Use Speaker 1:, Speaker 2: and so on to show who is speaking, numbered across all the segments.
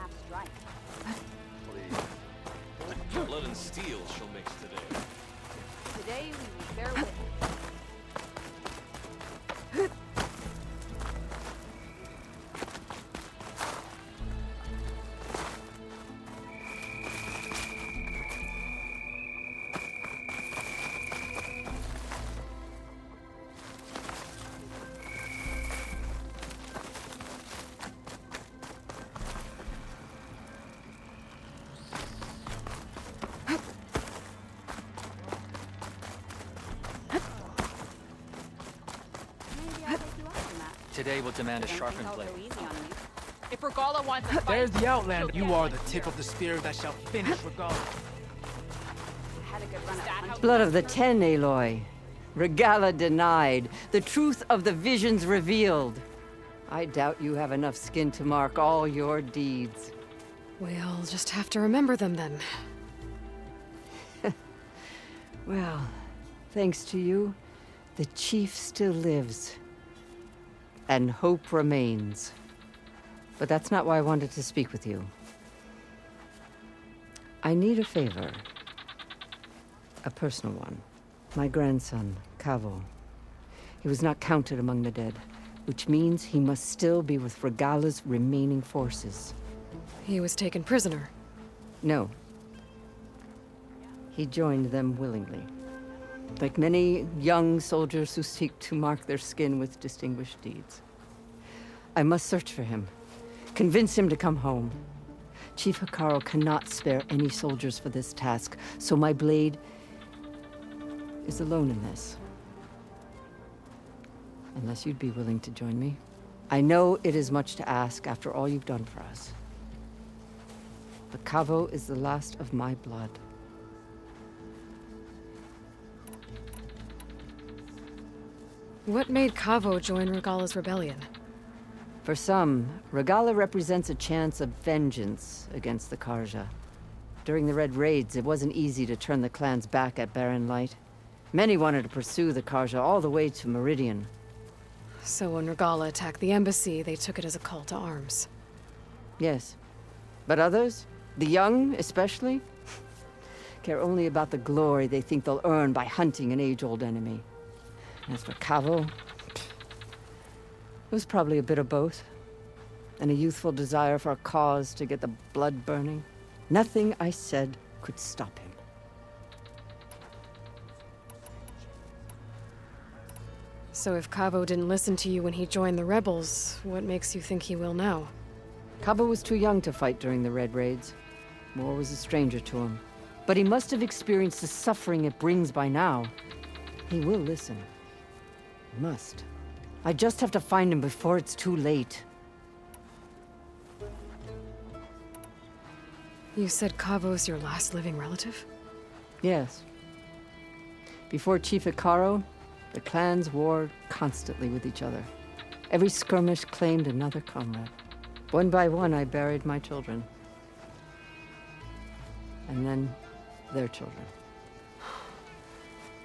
Speaker 1: half strike.
Speaker 2: Please. Blood and steel shall mix today.
Speaker 1: Today we will bear witness.
Speaker 3: Today will demand a sharpened blade.
Speaker 1: If Regala wants to fight,
Speaker 4: There's the Outlander. You are the tip of the spear that shall finish Regala.
Speaker 1: had a good run at
Speaker 5: Blood of the Ten, Aloy. Regala denied. The truth of the visions revealed. I doubt you have enough skin to mark all your deeds.
Speaker 6: We'll just have to remember them then.
Speaker 5: Well, thanks to you, the chief still lives. And hope remains. But that's not why I wanted to speak with you. I need a favor. A personal one. My grandson, Cavo. He was not counted among the dead, which means he must still be with Regala's remaining forces.
Speaker 6: He was taken prisoner.
Speaker 5: No. He joined them willingly. Like many young soldiers who seek to mark their skin with distinguished deeds. I must search for him. Convince him to come home. Chief Hekarro cannot spare any soldiers for this task, so my blade is alone in this. Unless you'd be willing to join me. I know it is much to ask after all you've done for us. But Cavo is the last of my blood.
Speaker 6: What made Cavo join Regala's rebellion?
Speaker 5: For some, Regala represents a chance of vengeance against the Karja. During the Red Raids, it wasn't easy to turn the clans back at Barren Light. Many wanted to pursue the Karja all the way to Meridian.
Speaker 6: So when Regala attacked the embassy, they took it as a call to arms.
Speaker 5: Yes. But others, the young especially, care only about the glory they think they'll earn by hunting an age-old enemy. As for Cavo, it was probably a bit of both. And a youthful desire for a cause to get the blood burning. Nothing I said could stop him.
Speaker 6: So if Cavo didn't listen to you when he joined the rebels, what makes you think he will now?
Speaker 5: Cavo was too young to fight during the Red Raids. War was a stranger to him. But he must have experienced the suffering it brings by now. He will listen. He must. I just have to find him before it's too late.
Speaker 6: You said Cavo's your last living relative?
Speaker 5: Yes. Before Chief Hekarro, the clans warred constantly with each other. Every skirmish claimed another comrade. One by one, I buried my children. And then, their children.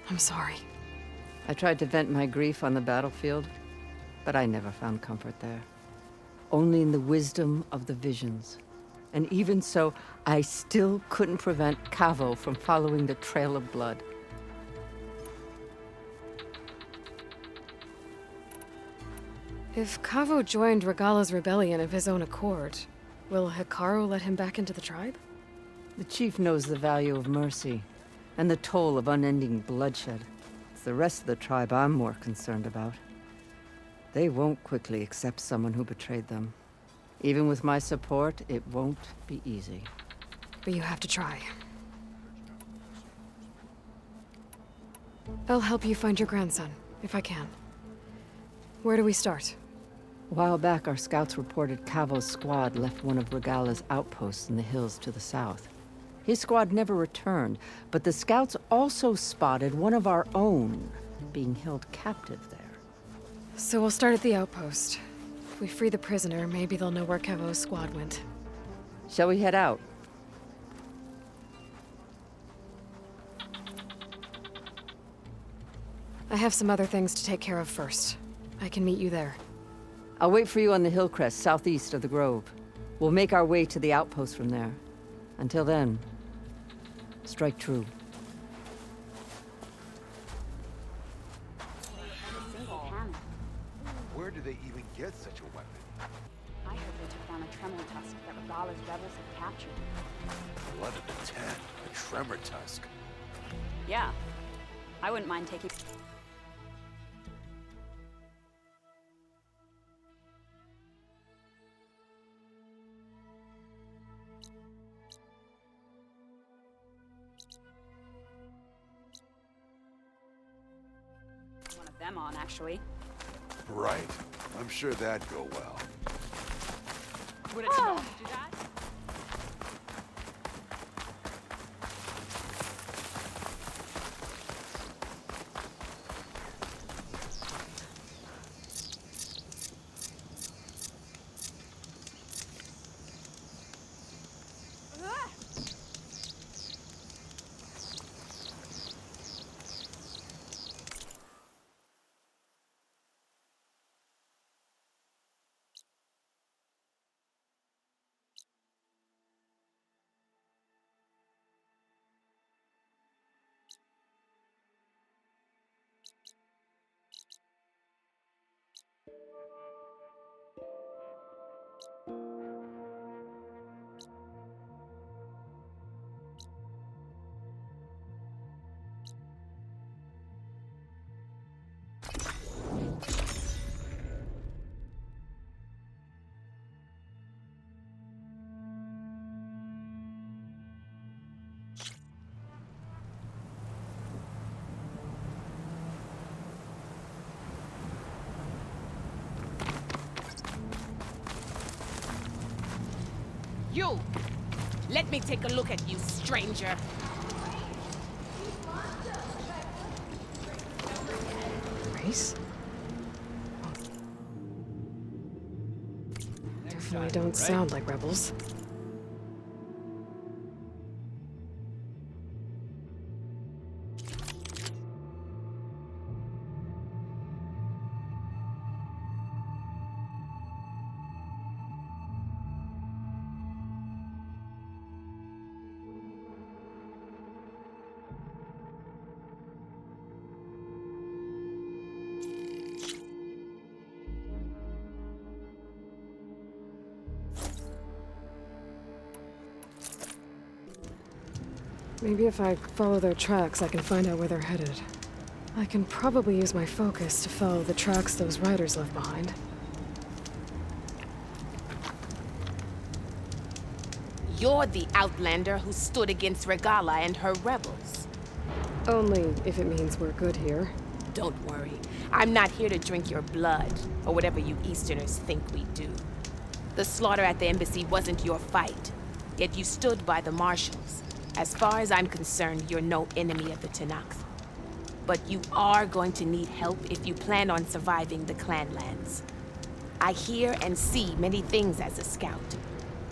Speaker 6: I'm sorry.
Speaker 5: I tried to vent my grief on the battlefield, but I never found comfort there. Only in the wisdom of the visions. And even so, I still couldn't prevent Cavo from following the trail of blood.
Speaker 6: If Cavo joined Regala's rebellion of his own accord, will Hekarro let him back into the tribe?
Speaker 5: The chief knows the value of mercy, and the toll of unending bloodshed. It's the rest of the tribe I'm more concerned about. They won't quickly accept someone who betrayed them. Even with my support, it won't be easy.
Speaker 6: But you have to try. I'll help you find your grandson, if I can. Where do we start?
Speaker 5: A while back, our scouts reported Cavo's squad left one of Regala's outposts in the hills to the south. His squad never returned, but the scouts also spotted one of our own being held captive there.
Speaker 6: So we'll start at the outpost. If we free the prisoner, maybe they'll know where Cavo's squad went.
Speaker 5: Shall we head out?
Speaker 6: I have some other things to take care of first. I can meet you there.
Speaker 5: I'll wait for you on the hill crest southeast of the grove. We'll make our way to the outpost from there. Until then, strike true.
Speaker 1: Single hammer.
Speaker 3: Where do they even get such a weapon?
Speaker 1: I heard they took down a tremor tusk that Regala's rebels had captured.
Speaker 3: Blood of the Ten, a tremor tusk.
Speaker 1: Yeah. I wouldn't mind taking... one of them on, actually.
Speaker 3: Right. I'm sure that'd go well.
Speaker 1: Would it do that?
Speaker 7: You! Let me take a look at you, stranger.
Speaker 6: Race? Definitely don't sound like rebels. Maybe if I follow their tracks, I can find out where they're headed. I can probably use my focus to follow the tracks those riders left behind.
Speaker 7: You're the outlander who stood against Regala and her rebels.
Speaker 6: Only if it means we're good here.
Speaker 7: Don't worry. I'm not here to drink your blood, or whatever you Easterners think we do. The slaughter at the embassy wasn't your fight, yet you stood by the marshals. As far as I'm concerned, you're no enemy of the Tenakth. But you are going to need help if you plan on surviving the clanlands. I hear and see many things as a scout.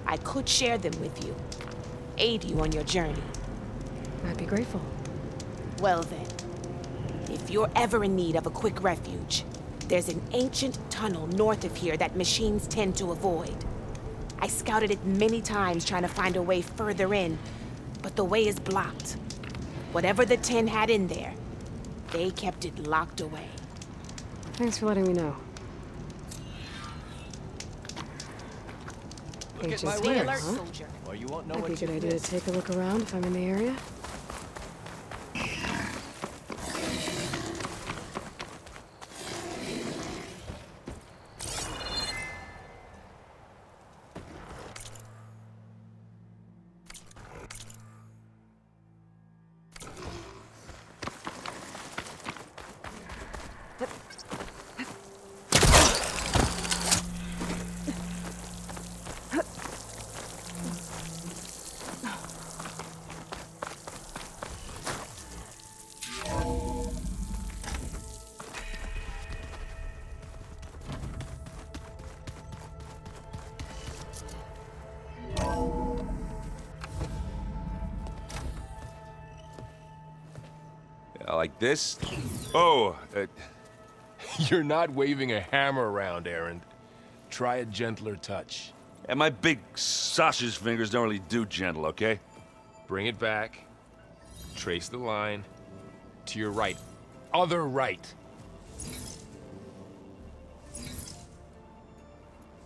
Speaker 7: I could share them with you, aid you on your journey.
Speaker 6: I'd be grateful.
Speaker 7: Well then, if you're ever in need of a quick refuge, there's an ancient tunnel north of here that machines tend to avoid. I scouted it many times trying to find a way further in, but the way is blocked. Whatever the Ten had in there, they kept it locked away.
Speaker 6: Thanks for letting me know. Ancient
Speaker 7: Stay
Speaker 6: tunnels,
Speaker 7: alert,
Speaker 6: huh?
Speaker 7: soldier.
Speaker 2: Well, you won't know
Speaker 6: Might be a
Speaker 2: what
Speaker 6: good
Speaker 2: you
Speaker 6: idea to
Speaker 2: missed.
Speaker 6: take a look around if I'm in the area.
Speaker 8: Like this? Oh, you're not waving a hammer around, Errand. Try a gentler touch. And my big sausage fingers don't really do gentle, okay?
Speaker 9: Bring it back. Trace the line. To your right. Other right.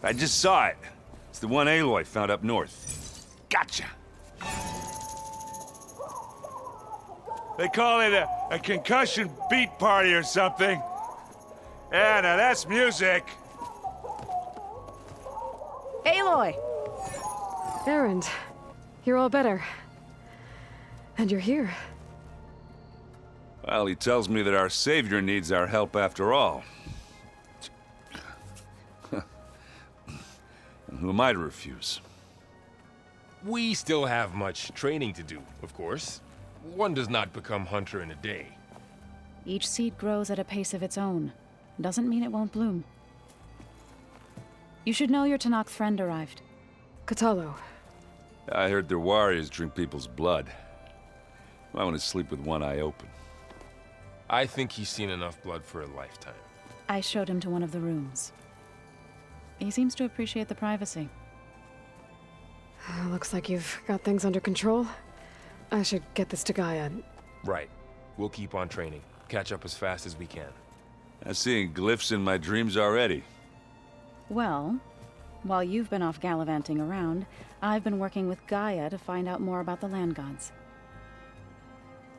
Speaker 8: I just saw it. It's the one Aloy found up north. Gotcha! They call it a concussion beat party or something. Yeah, now that's music.
Speaker 1: Aloy!
Speaker 6: Erend, you're all better. And you're here.
Speaker 8: Well, he tells me that our savior needs our help after all. And who am I to refuse?
Speaker 9: We still have much training to do, of course. One does not become hunter in a day.
Speaker 10: Each seed grows at a pace of its own. Doesn't mean it won't bloom. You should know your Tanakh friend arrived.
Speaker 6: Katalo.
Speaker 8: I heard their warriors drink people's blood. I want to sleep with one eye open.
Speaker 9: I think he's seen enough blood for a lifetime.
Speaker 10: I showed him to one of the rooms. He seems to appreciate the privacy.
Speaker 6: Looks like you've got things under control. I should get this to Gaia.
Speaker 9: Right. We'll keep on training. Catch up as fast as we can.
Speaker 8: I'm seeing glyphs in my dreams already.
Speaker 10: Well, while you've been off gallivanting around, I've been working with Gaia to find out more about the land gods.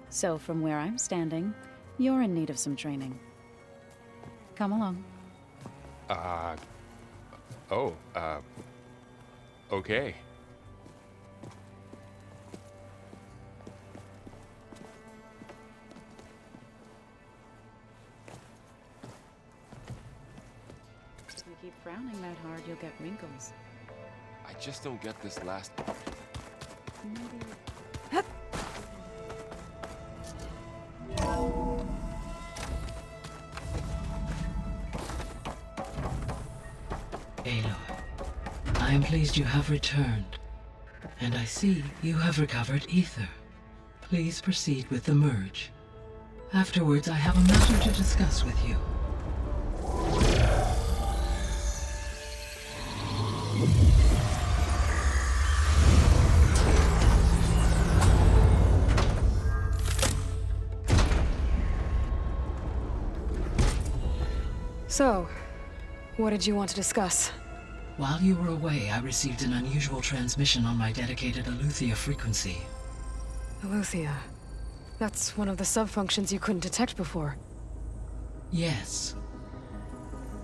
Speaker 10: So from where I'm standing, you're in need of some training. Come along.
Speaker 9: Okay.
Speaker 10: If you keep frowning that hard, you'll get wrinkles.
Speaker 9: I just don't get this last part.
Speaker 11: Aloy, I am pleased you have returned. And I see you have recovered ether. Please proceed with the merge. Afterwards, I have a matter to discuss with you.
Speaker 6: So, what did you want to discuss?
Speaker 11: While you were away, I received an unusual transmission on my dedicated Aletheia frequency.
Speaker 6: Aletheia. That's one of the sub-functions you couldn't detect before.
Speaker 11: Yes.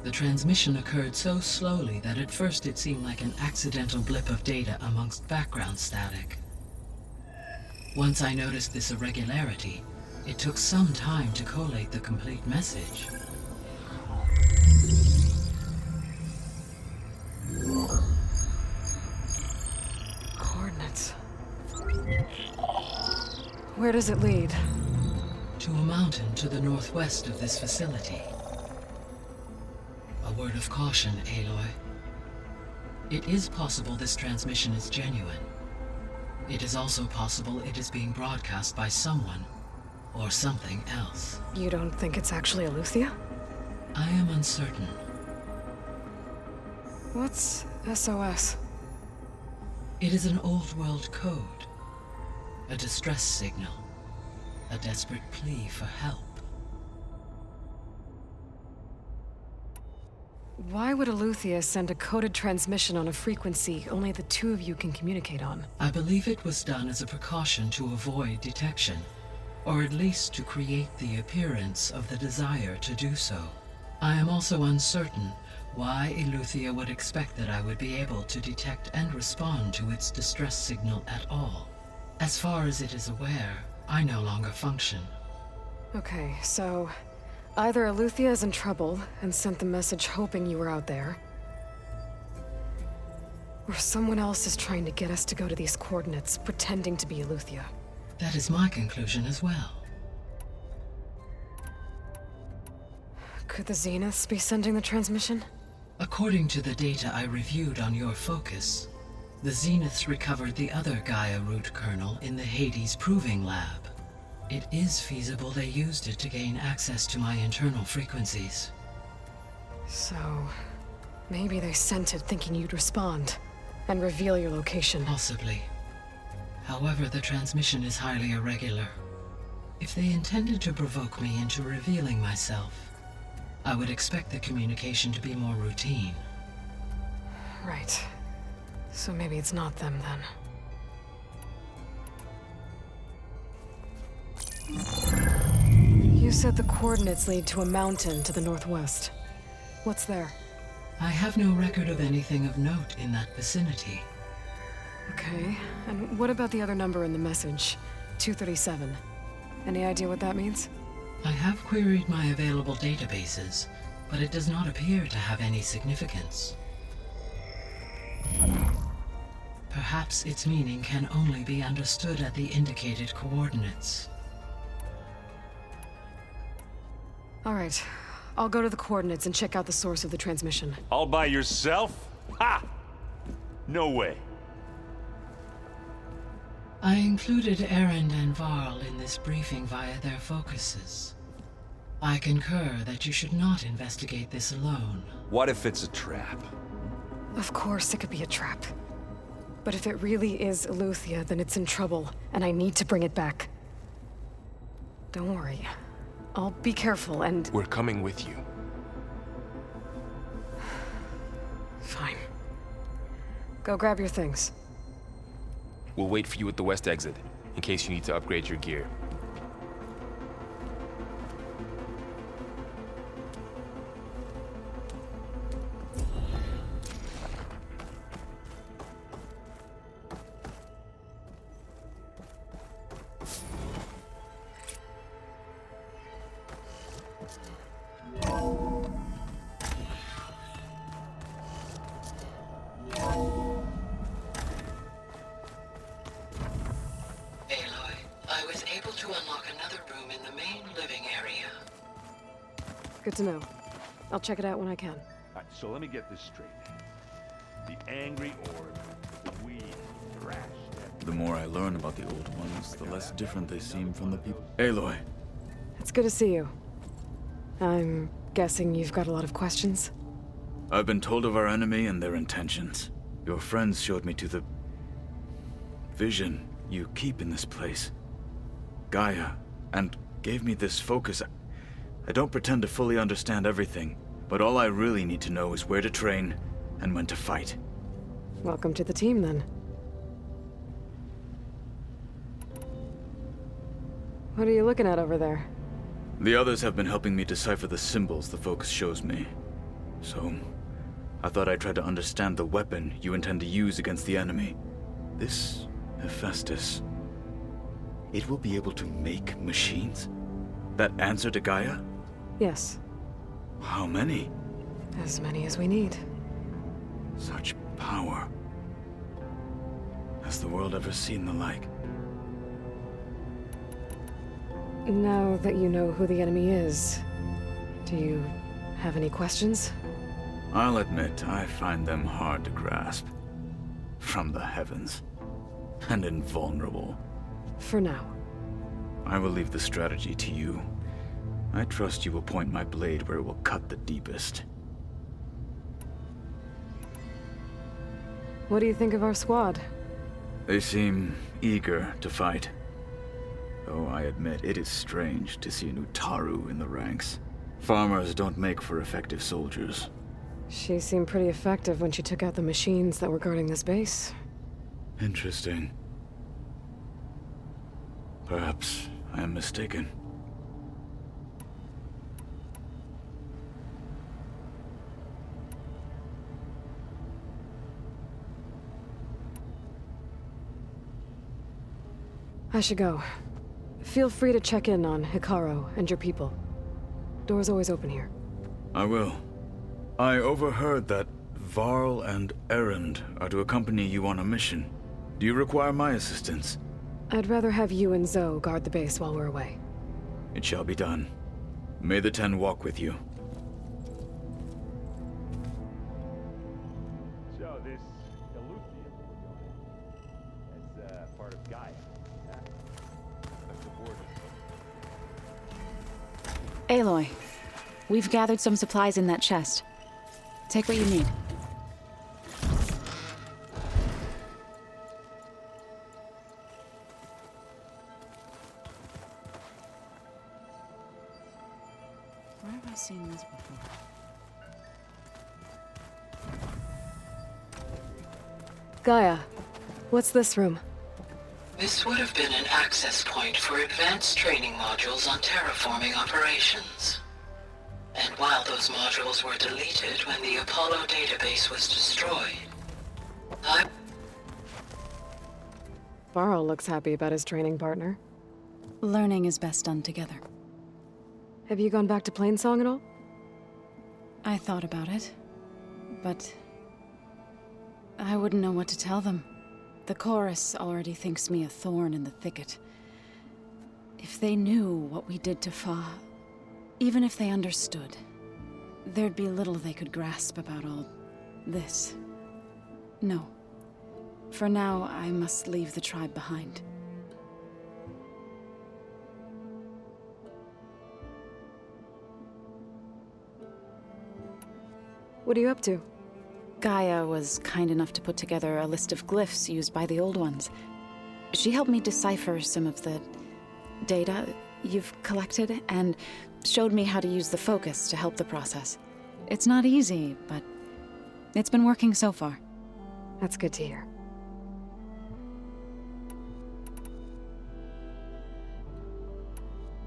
Speaker 11: The transmission occurred so slowly that at first it seemed like an accidental blip of data amongst background static. Once I noticed this irregularity, it took some time to collate the complete message.
Speaker 6: Coordinates. Where does it lead?
Speaker 11: To a mountain to the northwest of this facility. A word of caution, Aloy. It is possible this transmission is genuine. It is also possible it is being broadcast by someone or something else.
Speaker 6: You don't think it's actually Aletheia?
Speaker 11: I am uncertain.
Speaker 6: What's SOS?
Speaker 11: It is an old world code. A distress signal. A desperate plea for help.
Speaker 6: Why would Aletheia send a coded transmission on a frequency only the two of you can communicate on?
Speaker 11: I believe it was done as a precaution to avoid detection, or at least to create the appearance of the desire to do so. I am also uncertain why Aletheia would expect that I would be able to detect and respond to its distress signal at all. As far as it is aware, I no longer function.
Speaker 6: Okay, so either Aletheia is in trouble and sent the message hoping you were out there, or someone else is trying to get us to go to these coordinates, pretending to be Aletheia.
Speaker 11: That is my conclusion as well.
Speaker 6: Could the Zeniths be sending the transmission?
Speaker 11: According to the data I reviewed on your focus, the Zeniths recovered the other Gaia root kernel in the Hades Proving Lab. It is feasible they used it to gain access to my internal frequencies.
Speaker 6: So, maybe they sent it thinking you'd respond. And reveal your location.
Speaker 11: Possibly. However, the transmission is highly irregular. If they intended to provoke me into revealing myself, I would expect the communication to be more routine.
Speaker 6: Right. So maybe it's not them then. You said the coordinates lead to a mountain to the northwest. What's there?
Speaker 11: I have no record of anything of note in that vicinity.
Speaker 6: Okay, and what about the other number in the message? 237. Any idea what that means?
Speaker 11: I have queried my available databases, but it does not appear to have any significance. Perhaps its meaning can only be understood at the indicated coordinates.
Speaker 6: All right, I'll go to the coordinates and check out the source of the transmission.
Speaker 8: All by yourself? Ha! No way.
Speaker 11: I included Erend and Varl in this briefing via their focuses. I concur that you should not investigate this alone.
Speaker 3: What if it's a trap?
Speaker 6: Of course it could be a trap. But if it really is Aleuther, then it's in trouble, and I need to bring it back. Don't worry. I'll be careful and...
Speaker 9: We're coming with you.
Speaker 6: Fine. Go grab your things.
Speaker 9: We'll wait for you at the west exit, in case you need to upgrade your gear.
Speaker 11: Aloy, I was able to unlock another room in the main living area.
Speaker 6: Good to know. I'll check it out when I can.
Speaker 8: Alright, so let me get this straight. The angry orb, we crashed at...
Speaker 12: The more I learn about the old ones, the less different they seem from the people. Aloy.
Speaker 6: It's good to see you. I'm guessing you've got a lot of questions?
Speaker 12: I've been told of our enemy and their intentions. Your friends showed me to the vision you keep in this place, Gaia, and gave me this focus. I don't pretend to fully understand everything, but all I really need to know is where to train and when to fight.
Speaker 6: Welcome to the team, then. What are you looking at over there?
Speaker 12: The others have been helping me decipher the symbols the focus shows me. So, I thought I'd try to understand the weapon you intend to use against the enemy. This Hephaestus. It will be able to make machines? That answer to Gaia?
Speaker 6: Yes.
Speaker 12: How many?
Speaker 6: As many as we need.
Speaker 12: Such power. Has the world ever seen the like?
Speaker 6: Now that you know who the enemy is, do you have any questions?
Speaker 12: I'll admit, I find them hard to grasp. From the heavens. And invulnerable.
Speaker 6: For now.
Speaker 12: I will leave the strategy to you. I trust you will point my blade where it will cut the deepest.
Speaker 6: What do you think of our squad?
Speaker 12: They seem eager to fight. Though I admit it is strange to see an Utaru in the ranks. Farmers don't make for effective soldiers.
Speaker 6: She seemed pretty effective when she took out the machines that were guarding this base.
Speaker 12: Interesting. Perhaps I am mistaken.
Speaker 6: I should go. Feel free to check in on Hikaru and your people. Door's always open here.
Speaker 12: I will. I overheard that Varl and Erend are to accompany you on a mission. Do you require my assistance?
Speaker 6: I'd rather have you and Zoe guard the base while we're away.
Speaker 12: It shall be done. May the Ten walk with you.
Speaker 8: So this Aleuther as part of Gaia. That's the border.
Speaker 10: Aloy, we've gathered some supplies in that chest. Take what you need. seen this before.
Speaker 6: Gaia, what's this room?
Speaker 11: This would have been an access point for advanced training modules on terraforming operations. And while those modules were deleted when the Apollo database was destroyed,
Speaker 6: Varl looks happy about his training partner.
Speaker 10: Learning is best done together.
Speaker 6: Have you gone back to Plainsong at all?
Speaker 10: I thought about it, but I wouldn't know what to tell them. The chorus already thinks me a thorn in the thicket. If they knew what we did to Fa, even if they understood, there'd be little they could grasp about all this. No. For now, I must leave the tribe behind.
Speaker 6: What are you up to?
Speaker 10: Gaia was kind enough to put together a list of glyphs used by the Old Ones. She helped me decipher some of the data you've collected, and showed me how to use the focus to help the process. It's not easy, but it's been working so far.
Speaker 6: That's good to hear.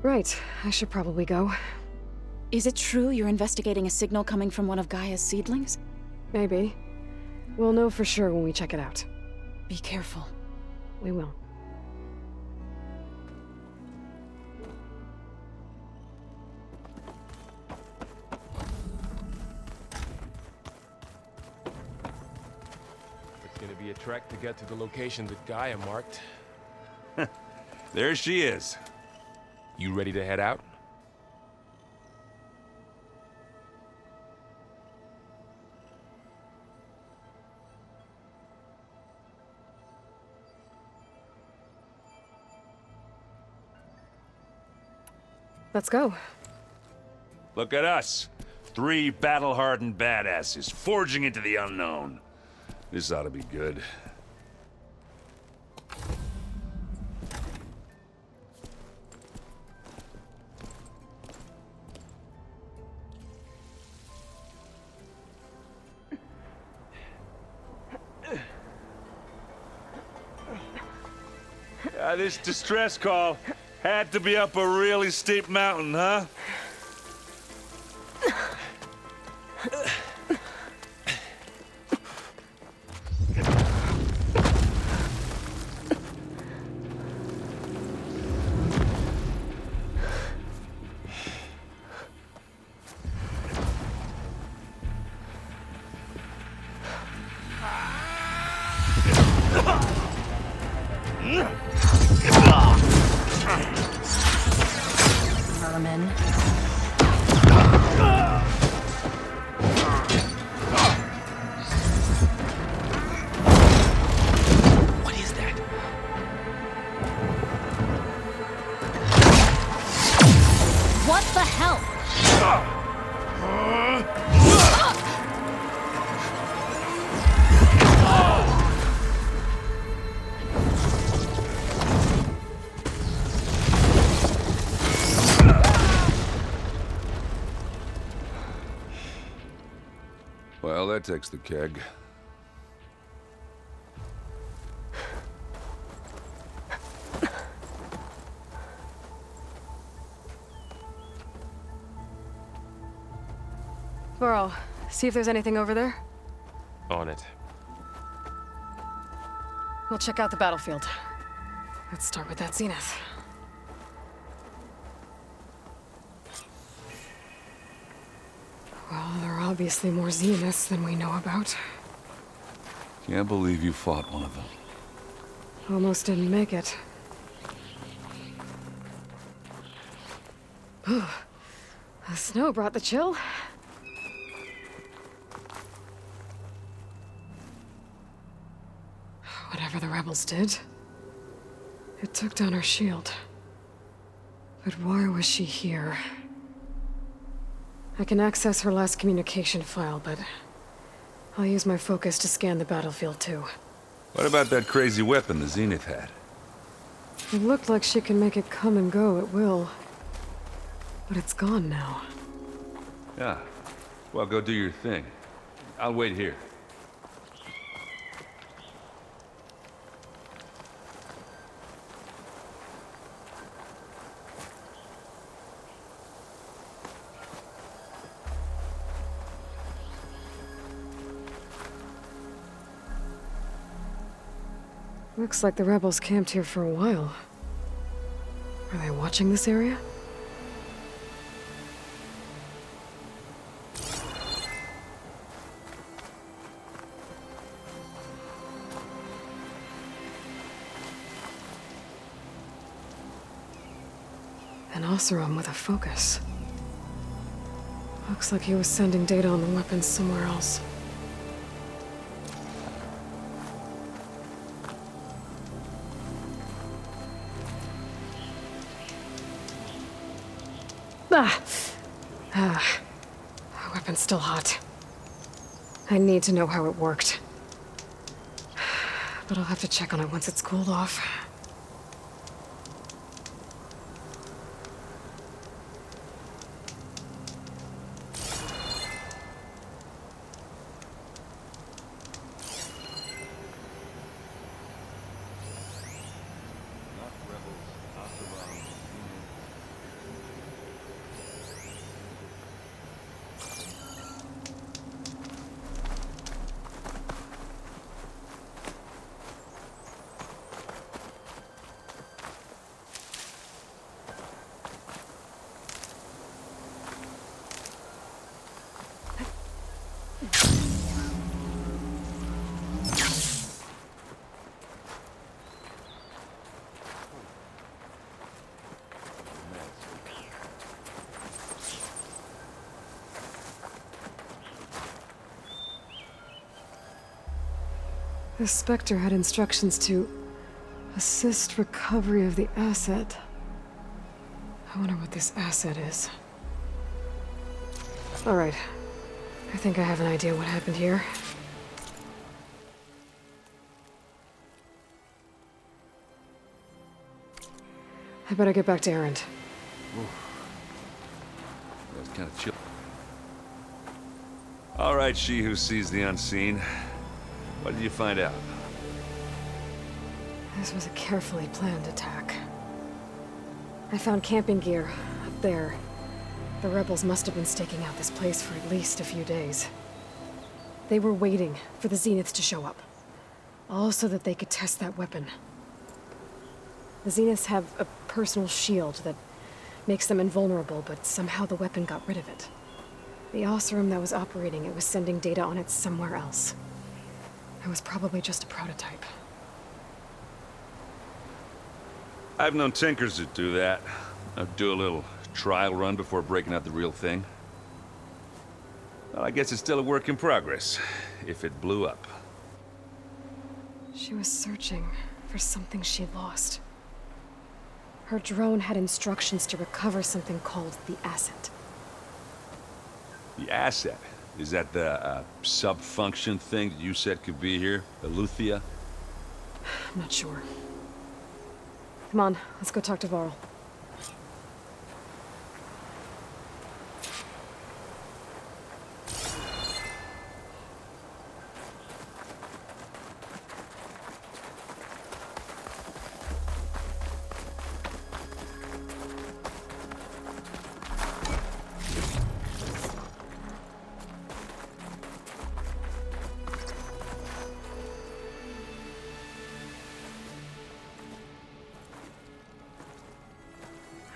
Speaker 6: Right, I should probably go.
Speaker 10: Is it true you're investigating a signal coming from one of Gaia's seedlings?
Speaker 6: Maybe. We'll know for sure when we check it out.
Speaker 10: Be careful.
Speaker 6: We will.
Speaker 9: It's gonna be a trek to get to the location that Gaia marked.
Speaker 8: There she is.
Speaker 9: You ready to head out?
Speaker 6: Let's go.
Speaker 8: Look at us. 3 battle-hardened badasses forging into the unknown. This ought to be good. This distress call had to be up a really steep mountain, huh?
Speaker 10: Vermin.
Speaker 9: What is that?
Speaker 1: What the hell?
Speaker 3: Well, that takes the keg.
Speaker 6: Varl, see if there's anything over there.
Speaker 9: On it.
Speaker 6: We'll check out the battlefield. Let's start with that Zenith. Well, there are obviously more Zeniths than we know about.
Speaker 3: Can't believe you fought one of them.
Speaker 6: Almost didn't make it. The snow brought the chill. Whatever the rebels did, it took down our shield. But why was she here? I can access her last communication file, but I'll use my focus to scan the battlefield too.
Speaker 3: What about that crazy weapon the Zenith had?
Speaker 6: It looked like she can make it come and go at will. But it's gone now.
Speaker 8: Yeah. Well, go do your thing. I'll wait here.
Speaker 6: Looks like the rebels camped here for a while. Are they watching this area? An Oseram with a focus. Looks like he was sending data on the weapons somewhere else. The weapon's still hot. I need to know how it worked. But I'll have to check on it once it's cooled off. The Spectre had instructions to assist recovery of the asset. I wonder what this asset is. All right. I think I have an idea what happened here. I better get back to Erend.
Speaker 8: That's kind of chill. All right, she who sees the unseen. What did you find out?
Speaker 6: This was a carefully planned attack. I found camping gear up there. The rebels must have been staking out this place for at least a few days. They were waiting for the Zeniths to show up. All so that they could test that weapon. The Zeniths have a personal shield that makes them invulnerable, but somehow the weapon got rid of it. The Oseram that was operating it was sending data on it somewhere else. It was probably just a prototype.
Speaker 8: I've known tinkers that do that. I'd do a little trial run before breaking out the real thing. Well, I guess it's still a work in progress, if it blew up.
Speaker 6: She was searching for something she lost. Her drone had instructions to recover something called the asset.
Speaker 8: The asset? Is that the sub-function thing that you said could be here? Aloy?
Speaker 6: I'm not sure. Come on, let's go talk to Varl.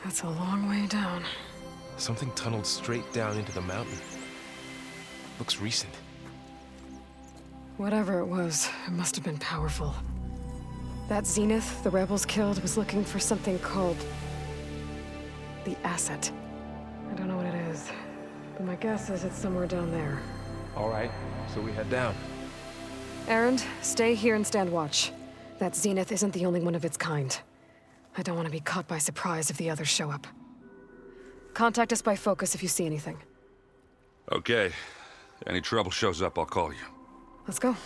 Speaker 6: That's a long way down.
Speaker 9: Something tunneled straight down into the mountain. Looks recent.
Speaker 6: Whatever it was, it must have been powerful. That Zenith the rebels killed was looking for something called the asset. I don't know what it is, but my guess is it's somewhere down there.
Speaker 9: All right, so we head down.
Speaker 6: Erend, stay here and stand watch. That Zenith isn't the only one of its kind. I don't want to be caught by surprise if the others show up. Contact us by focus if you see anything.
Speaker 8: Okay. Any trouble shows up, I'll call you.
Speaker 6: Let's go.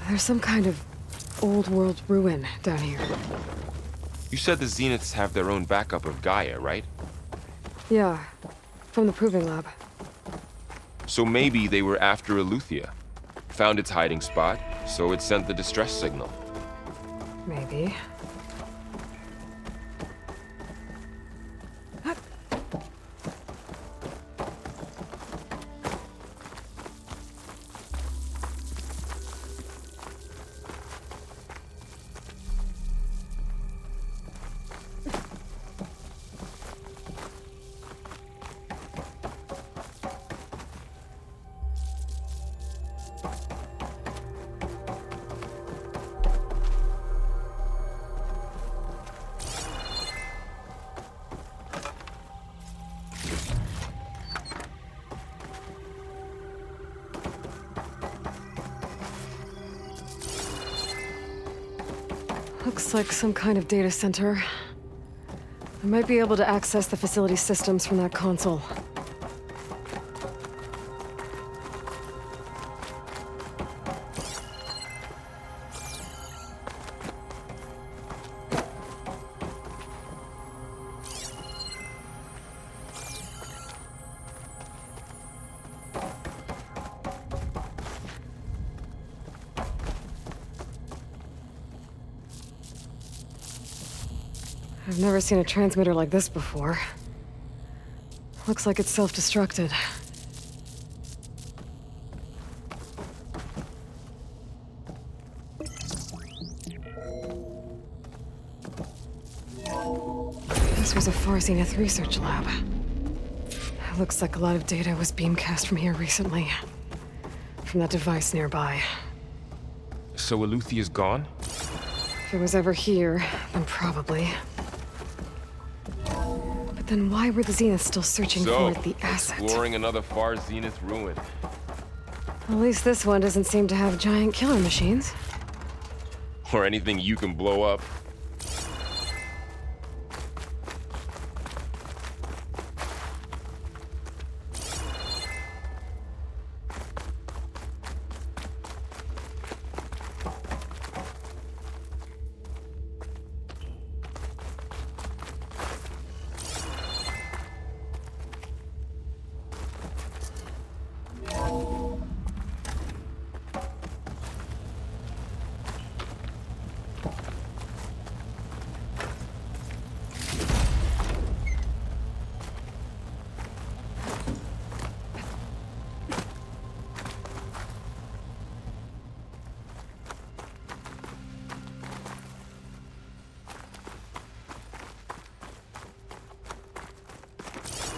Speaker 6: There's some kind of old world ruin down here.
Speaker 9: You said the Zeniths have their own backup of Gaia, right?
Speaker 6: Yeah, from the proving lab.
Speaker 9: So maybe they were after Aletheia. Found its hiding spot, so it sent the distress signal.
Speaker 6: Maybe. Looks like some kind of data center. I might be able to access the facility systems from that console. I've never seen a transmitter like this before. Looks like it's self-destructed. This was a Far Zenith research lab. Looks like a lot of data was beamcast from here recently. From that device nearby.
Speaker 9: So Aletheia's gone?
Speaker 6: If it was ever here, then probably. Then why were the Zeniths still searching for the asset?
Speaker 9: Exploring another Far Zenith ruin.
Speaker 6: At least this one doesn't seem to have giant killer machines.
Speaker 9: Or anything you can blow up.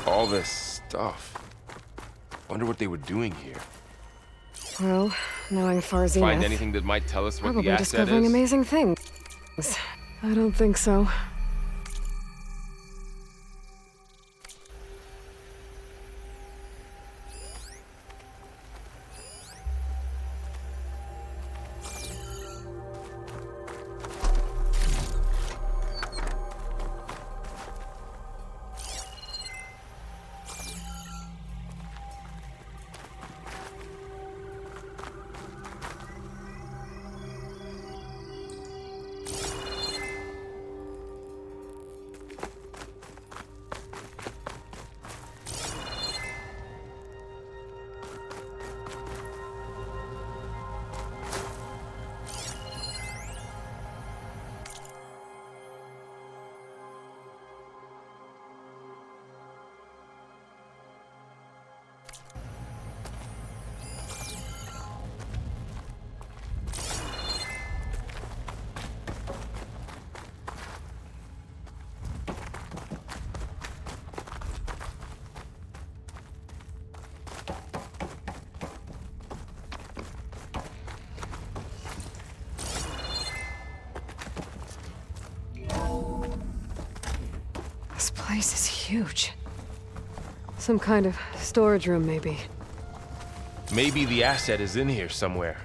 Speaker 9: All this stuff. Wonder what they were doing here.
Speaker 6: Well, knowing Far Zenith,
Speaker 9: Find anything that might tell us what
Speaker 6: probably
Speaker 9: the asset
Speaker 6: discovering
Speaker 9: is?
Speaker 6: amazing things. I don't think so. This place is huge. Some kind of storage room, maybe.
Speaker 9: Maybe the asset is in here somewhere.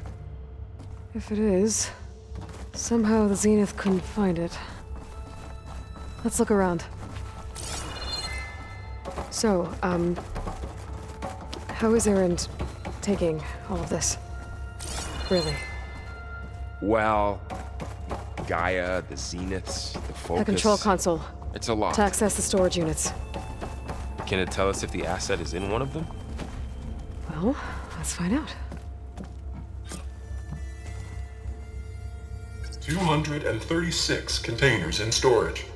Speaker 6: If it is, somehow the Zenith couldn't find it. Let's look around. So, how is Erend taking all of this? Really?
Speaker 9: Well, Gaia, the Zeniths, the Focus...
Speaker 6: The control console.
Speaker 9: It's a lot.
Speaker 6: To access the storage units.
Speaker 9: Can it tell us if the asset is in one of them?
Speaker 6: Well, let's find out.
Speaker 13: 236 containers in storage.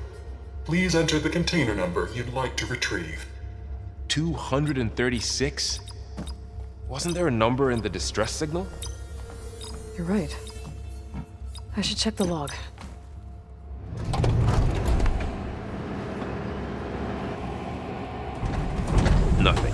Speaker 13: Please enter the container number you'd like to retrieve.
Speaker 9: 236? Wasn't there a number in the distress signal?
Speaker 6: You're right. I should check the log.
Speaker 9: Nothing.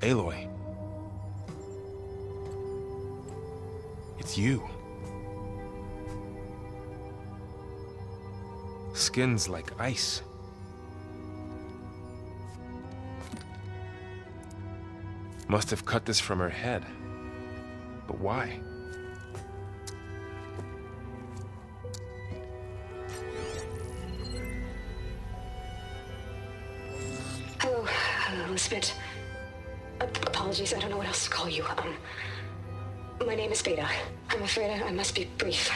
Speaker 9: Aloy. It's you. Skin's like ice. Must have cut this from her head. But why?
Speaker 6: Hello, Elizabeth. Apologies, I don't know what else to call you. My name is Beta. I'm afraid I must be brief.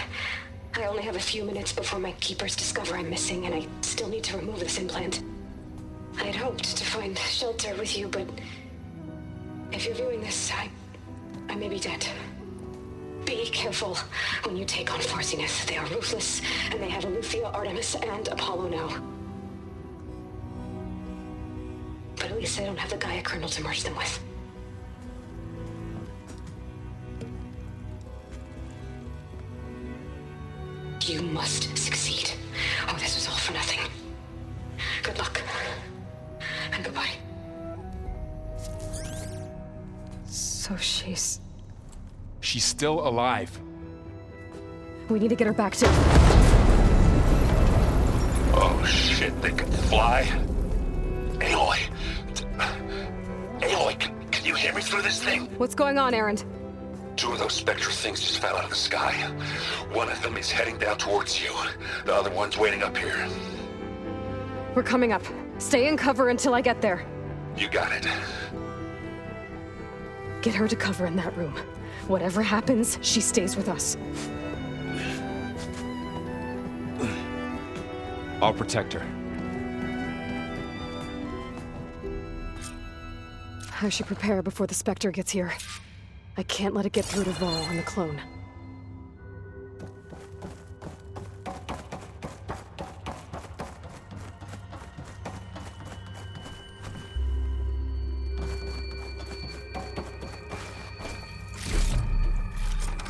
Speaker 6: I only have a few minutes before my keepers discover I'm missing, and I still need to remove this implant. I had hoped to find shelter with you, but if you're viewing this, I may be dead. Be careful when you take on Far Zenith. They are ruthless, and they have Aletheia, Artemis, and Apollo now. But at least I don't have the Gaia kernel to merge them with. You must succeed. Oh, this was all for nothing. Good luck. And goodbye. So she's
Speaker 9: still alive.
Speaker 6: We need to get her back to...
Speaker 3: Oh shit, they can fly? Aloy! Aloy, can you hear me through this thing?
Speaker 6: What's going on, Erend?
Speaker 3: 2 of those spectral things just fell out of the sky. One of them is heading down towards you. The other one's waiting up here.
Speaker 6: We're coming up. Stay in cover until I get there.
Speaker 3: You got it.
Speaker 6: Get her to cover in that room. Whatever happens, she stays with us.
Speaker 9: I'll protect her.
Speaker 6: I should prepare before the Spectre gets here. I can't let it get through to Vol and the clone.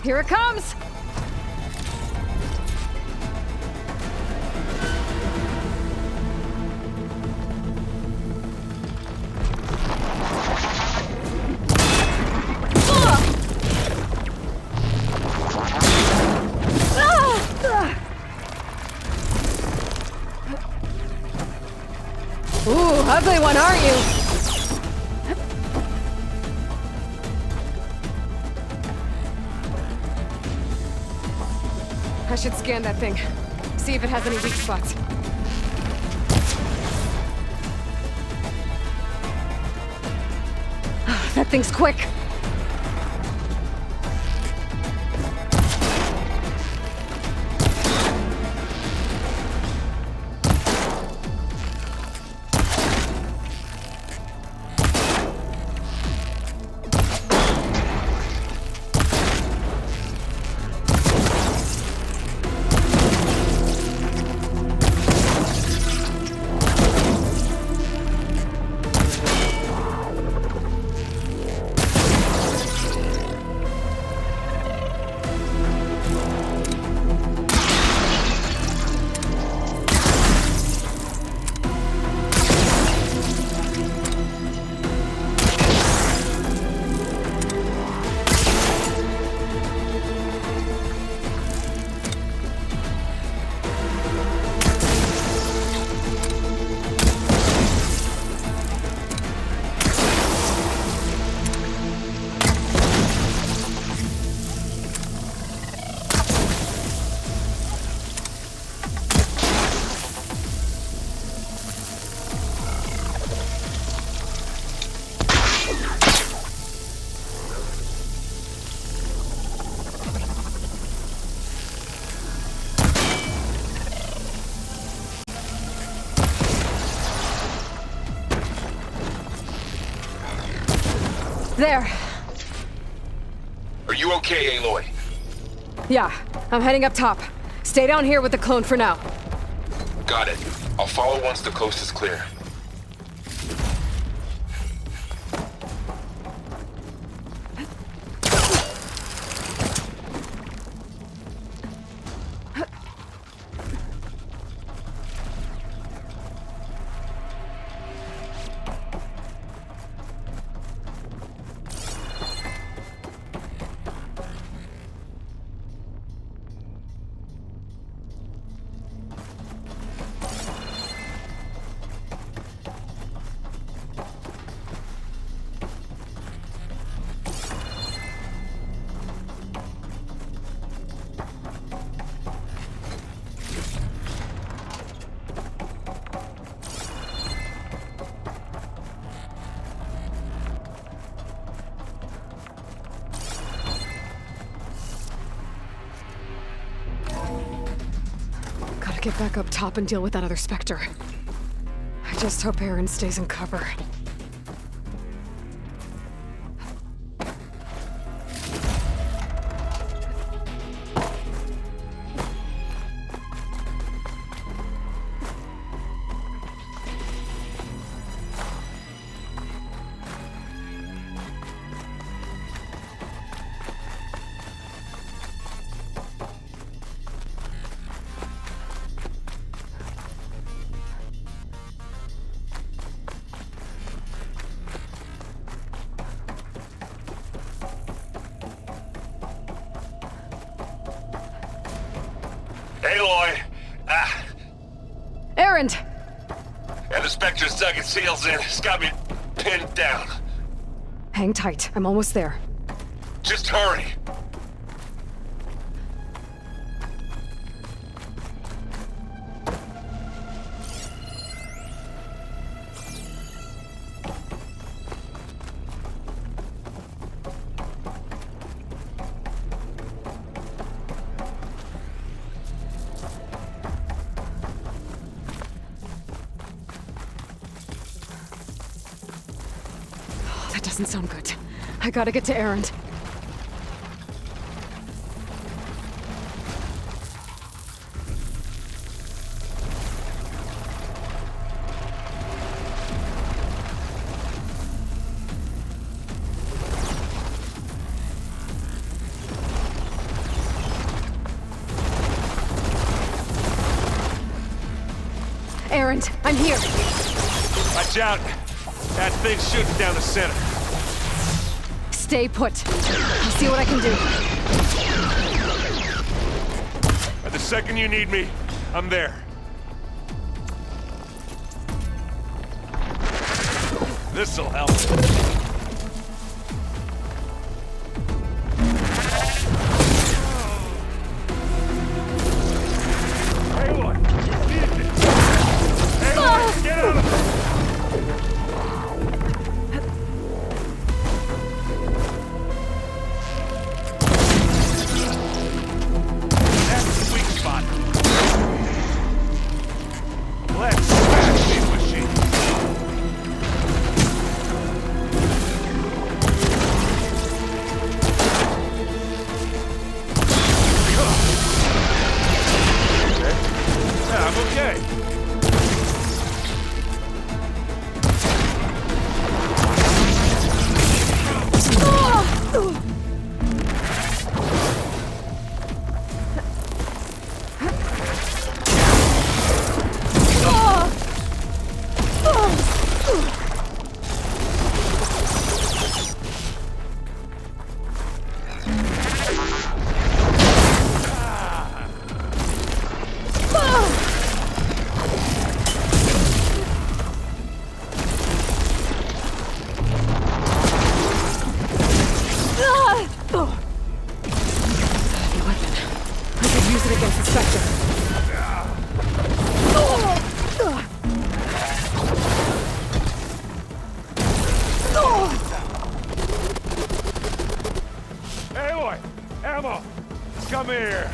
Speaker 6: Here it comes! Ooh, ugly one, aren't you? I should scan that thing. See if it has any weak spots. That thing's quick. There.
Speaker 3: Are you okay, Aloy?
Speaker 6: Yeah, I'm heading up top. Stay down here with the clone for now.
Speaker 3: Got it. I'll follow once the coast is clear.
Speaker 6: Get back up top and deal with that other Spectre. I just hope Aaron stays in cover.
Speaker 3: Aloy!
Speaker 6: Erend!
Speaker 3: And the Spectre's dug its heels in. It's got me pinned down.
Speaker 6: Hang tight. I'm almost there.
Speaker 3: Just hurry.
Speaker 6: That doesn't sound good. I gotta get to Erend. Erend, I'm here.
Speaker 9: Watch out! That thing's shooting down the center.
Speaker 6: Stay put. I'll see what I can do.
Speaker 9: At the second you need me, I'm there. This'll help. Aloy, you needed this. Aloy, get out of there! Aloy! Ammo! Come here!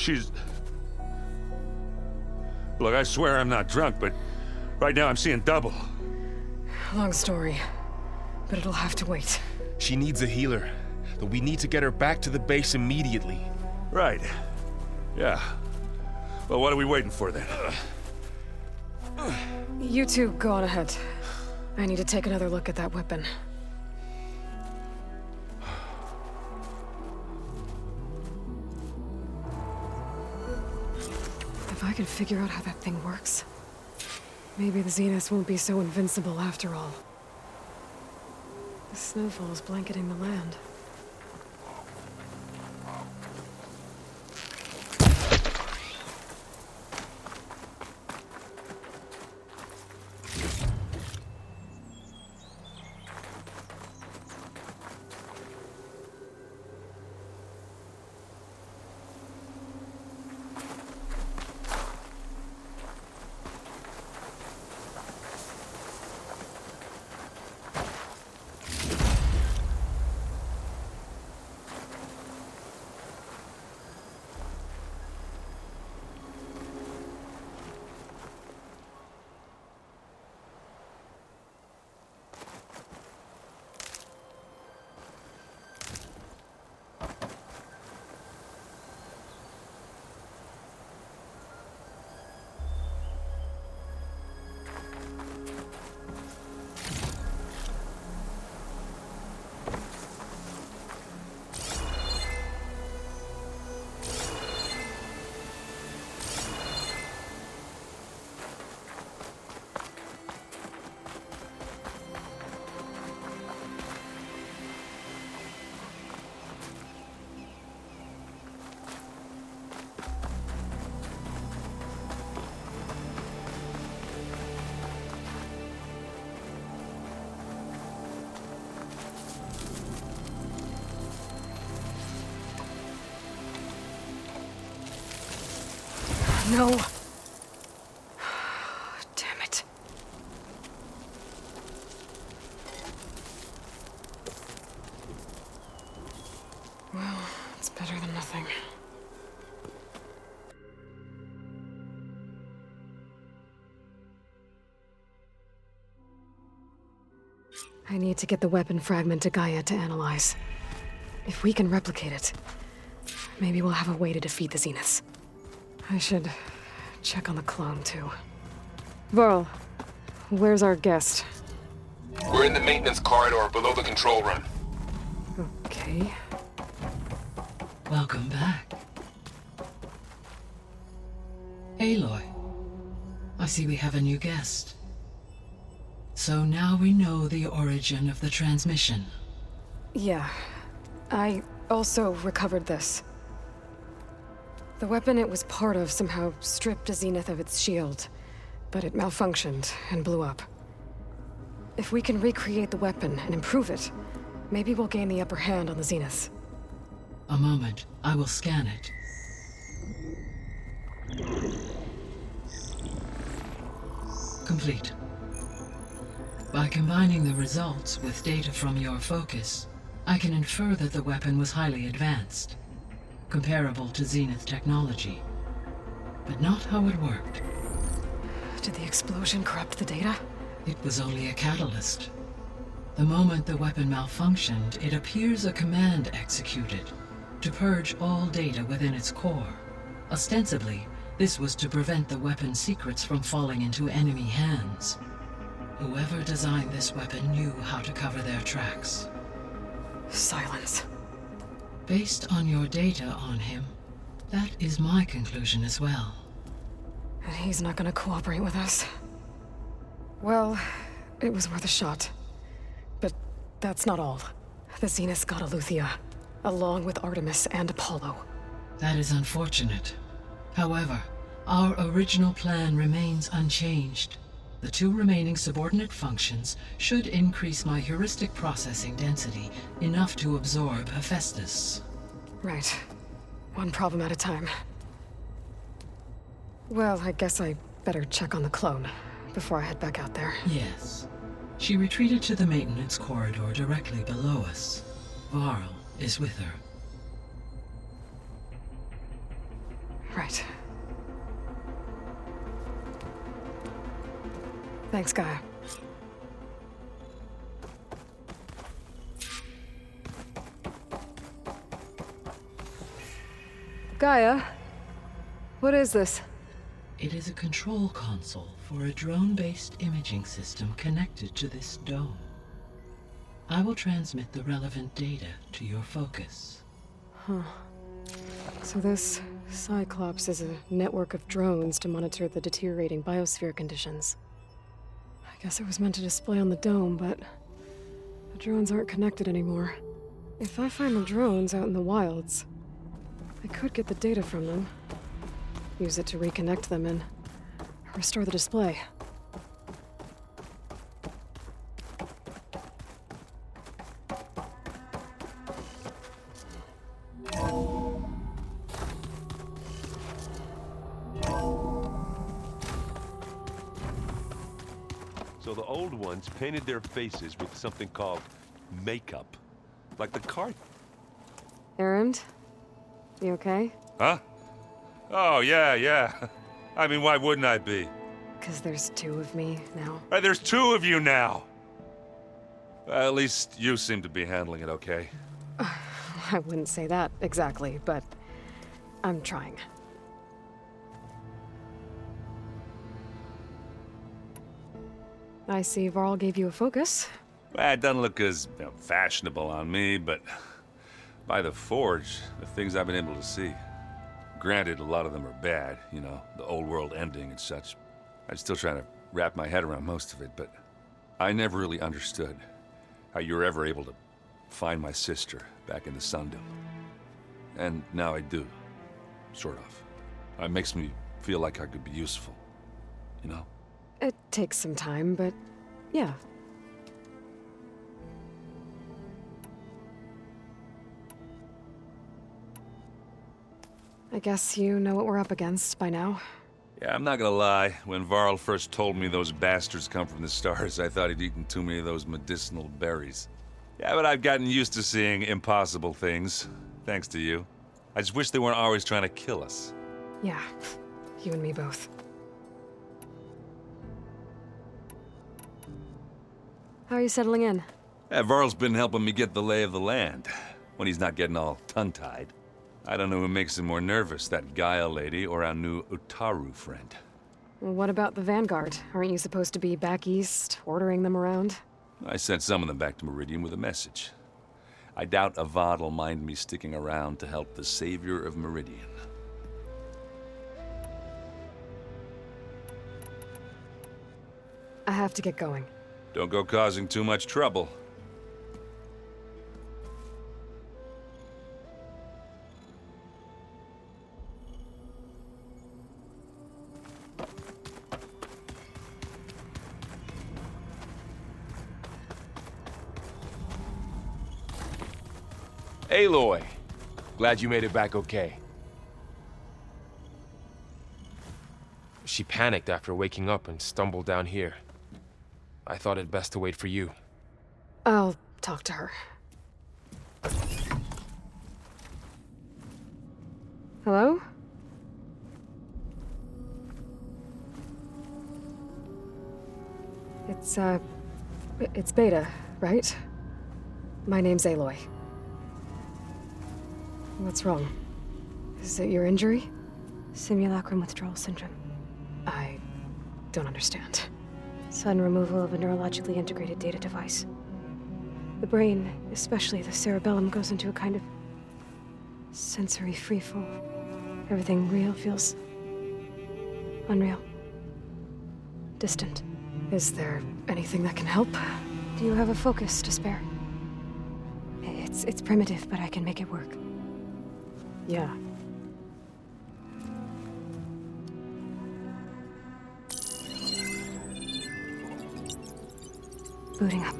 Speaker 8: she's... Look, I swear I'm not drunk, but right now I'm seeing double.
Speaker 6: Long story, but it'll have to wait.
Speaker 9: She needs a healer, but we need to get her back to the base immediately.
Speaker 8: Right. Yeah. Well, what are we waiting for then?
Speaker 6: You two go on ahead. I need to take another look at that weapon. If I can figure out how that thing works, maybe the Zeniths won't be so invincible after all. The snowfall is blanketing the land. No. Damn it. Well, it's better than nothing. I need to get the weapon fragment to Gaia to analyze. If we can replicate it, maybe we'll have a way to defeat the Zeniths. I should check on the clone, too. Varl, where's our guest?
Speaker 2: We're in the maintenance corridor below the control room.
Speaker 6: Okay.
Speaker 11: Welcome back. Aloy, I see we have a new guest. So now we know the origin of the transmission.
Speaker 6: Yeah. I also recovered this. The weapon it was part of somehow stripped a Zenith of its shield, but it malfunctioned and blew up. If we can recreate the weapon and improve it, maybe we'll gain the upper hand on the Zeniths.
Speaker 11: A moment, I will scan it. Complete. By combining the results with data from your focus, I can infer that the weapon was highly advanced, comparable to Zenith technology, but not how it worked.
Speaker 6: Did the explosion corrupt the data?
Speaker 11: It was only a catalyst. The moment the weapon malfunctioned, it appears a command executed to purge all data within its core. Ostensibly, this was to prevent the weapon's secrets from falling into enemy hands. Whoever designed this weapon knew how to cover their tracks.
Speaker 6: Silence.
Speaker 11: Based on your data on him, that is my conclusion as well.
Speaker 6: And he's not gonna cooperate with us. Well, it was worth a shot. But that's not all. The Zeniths got Aletheia, along with Artemis and Apollo.
Speaker 11: That is unfortunate. However, our original plan remains unchanged. The two remaining subordinate functions should increase my heuristic processing density enough to absorb Hephaestus.
Speaker 6: Right. One problem at a time. Well, I guess I better check on the clone before I head back out there.
Speaker 11: Yes. She retreated to the maintenance corridor directly below us. Varl is with her.
Speaker 6: Right. Thanks, Gaia. Gaia? What is this?
Speaker 11: It is a control console for a drone-based imaging system connected to this dome. I will transmit the relevant data to your focus.
Speaker 6: Huh. So this Cyclops is a network of drones to monitor the deteriorating biosphere conditions. I guess it was meant to display on the dome, but the drones aren't connected anymore. If I find the drones out in the wilds, I could get the data from them, use it to reconnect them and restore the display.
Speaker 14: So the old ones painted their faces with something called makeup. Like the card.
Speaker 6: Errand? You okay?
Speaker 8: Huh? Oh, yeah. I mean, why wouldn't I be?
Speaker 6: 'Cause there's two of me now.
Speaker 8: There's two of you now! At least you seem to be handling it okay.
Speaker 6: I wouldn't say that exactly, but I'm trying. I see Varl gave you a focus.
Speaker 8: Well, it doesn't look as fashionable on me, but by the Forge, the things I've been able to see. Granted, a lot of them are bad, you know, the old world ending and such. I'm still trying to wrap my head around most of it, but I never really understood how you were ever able to find my sister back in the Sundom. And now I do, sort of. It makes me feel like I could be useful, you know?
Speaker 6: It takes some time, but yeah. I guess you know what we're up against by now.
Speaker 8: Yeah, I'm not gonna lie. When Varl first told me those bastards come from the stars, I thought he'd eaten too many of those medicinal berries. Yeah, but I've gotten used to seeing impossible things, thanks to you. I just wish they weren't always trying to kill us.
Speaker 6: Yeah, you and me both. How are you settling in?
Speaker 8: Yeah, Varl's been helping me get the lay of the land, when he's not getting all tongue-tied. I don't know who makes him more nervous, that Gaia lady or our new Utaru friend.
Speaker 6: Well, what about the Vanguard? Aren't you supposed to be back east, ordering them around?
Speaker 8: I sent some of them back to Meridian with a message. I doubt Avad'll mind me sticking around to help the savior of Meridian.
Speaker 6: I have to get going.
Speaker 8: Don't go causing too much trouble.
Speaker 9: Aloy, glad you made it back okay. She panicked after waking up and stumbled down here. I thought it best to wait for you.
Speaker 6: I'll talk to her. Hello? It's Beta, right? My name's Aloy. What's wrong? Is it your injury?
Speaker 1: Simulacrum withdrawal syndrome.
Speaker 6: I don't understand.
Speaker 1: Sudden removal of a neurologically integrated data device. The brain, especially the cerebellum, goes into a kind of sensory freefall. Everything real feels unreal. Distant.
Speaker 6: Is there anything that can help?
Speaker 1: Do you have a focus to spare? It's primitive, but I can make it work.
Speaker 6: Yeah.
Speaker 1: Booting up.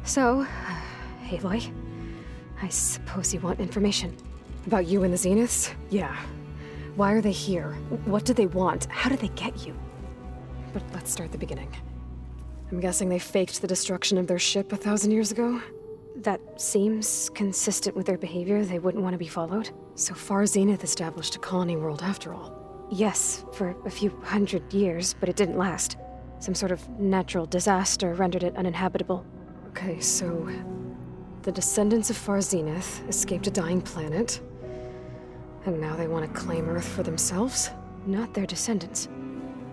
Speaker 1: So, Aloy, I suppose you want information.
Speaker 6: About you and the Zeniths? Yeah. Why are they here? What do they want? How did they get you? But let's start at the beginning. I'm guessing they faked the destruction of their ship 1,000 years ago?
Speaker 1: That seems consistent with their behavior. They wouldn't want to be followed.
Speaker 6: So far, Zenith established a colony world after all.
Speaker 1: Yes, for a few hundred years, but it didn't last. Some sort of natural disaster rendered it uninhabitable.
Speaker 6: Okay, so the descendants of Far Zenith escaped a dying planet, and now they want to claim Earth for themselves?
Speaker 1: Not their descendants.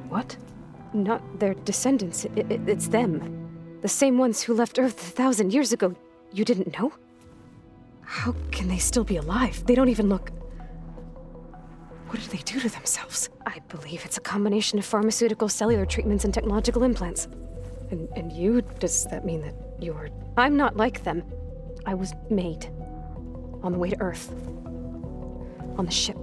Speaker 6: What?
Speaker 1: Not their descendants. It's them. The same ones who left Earth 1,000 years ago. You didn't know?
Speaker 6: How can they still be alive? They don't even look... What did they do to themselves?
Speaker 1: I believe it's a combination of pharmaceutical, cellular treatments, and technological implants.
Speaker 6: And you? Does that mean that you're...
Speaker 1: I'm not like them. I was made. On the way to Earth. On the ship.